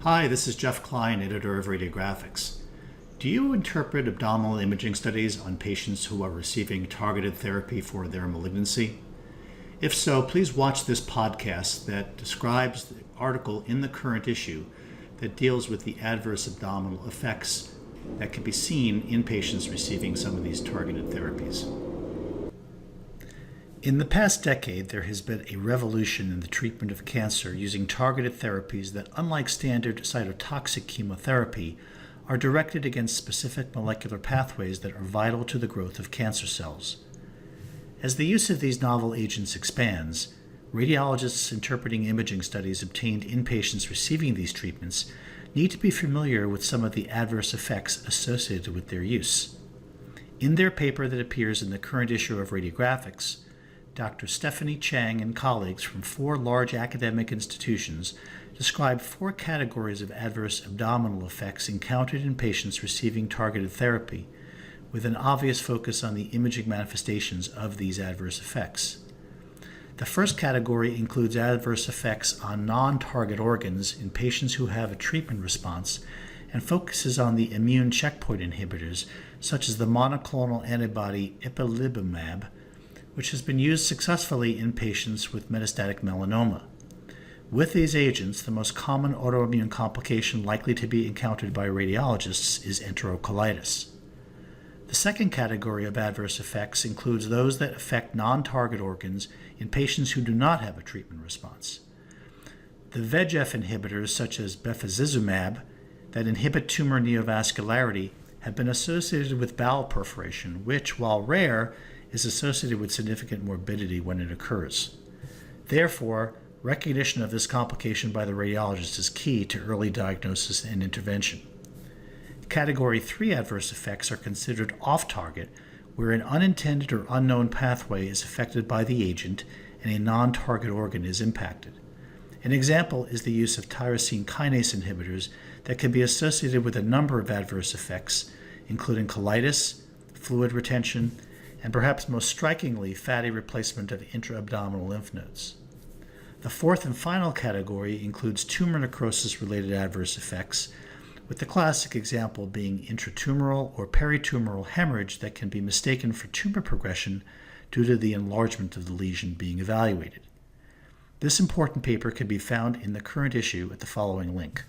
Hi, this is Jeff Klein, editor of Radiographics. Do you interpret abdominal imaging studies on patients who are receiving targeted therapy for their malignancy? If so, please watch this podcast that describes the article in the current issue that deals with the adverse abdominal effects that can be seen in patients receiving some of these targeted therapies. In the past decade, there has been a revolution in the treatment of cancer using targeted therapies that, unlike standard cytotoxic chemotherapy, are directed against specific molecular pathways that are vital to the growth of cancer cells. As the use of these novel agents expands, radiologists interpreting imaging studies obtained in patients receiving these treatments need to be familiar with some of the adverse effects associated with their use. In their paper that appears in the current issue of Radiographics, Dr. Stephanie Chang and colleagues from 4 large academic institutions describe 4 categories of adverse abdominal effects encountered in patients receiving targeted therapy, with an obvious focus on the imaging manifestations of these adverse effects. The first category includes adverse effects on non-target organs in patients who have a treatment response and focuses on the immune checkpoint inhibitors, such as the monoclonal antibody ipilimumab, which has been used successfully in patients with metastatic melanoma. With these agents, the most common autoimmune complication likely to be encountered by radiologists is enterocolitis. The second category of adverse effects includes those that affect non-target organs in patients who do not have a treatment response. The VEGF inhibitors, such as bevacizumab, that inhibit tumor neovascularity, have been associated with bowel perforation, which, while rare, is associated with significant morbidity when it occurs. Therefore, recognition of this complication by the radiologist is key to early diagnosis and intervention. Category 3 adverse effects are considered off-target, where an unintended or unknown pathway is affected by the agent and a non-target organ is impacted. An example is the use of tyrosine kinase inhibitors that can be associated with a number of adverse effects, including colitis, fluid retention, and perhaps most strikingly, fatty replacement of intra-abdominal lymph nodes. The fourth and final category includes tumor necrosis-related adverse effects, with the classic example being intratumoral or peritumoral hemorrhage that can be mistaken for tumor progression due to the enlargement of the lesion being evaluated. This important paper can be found in the current issue at the following link.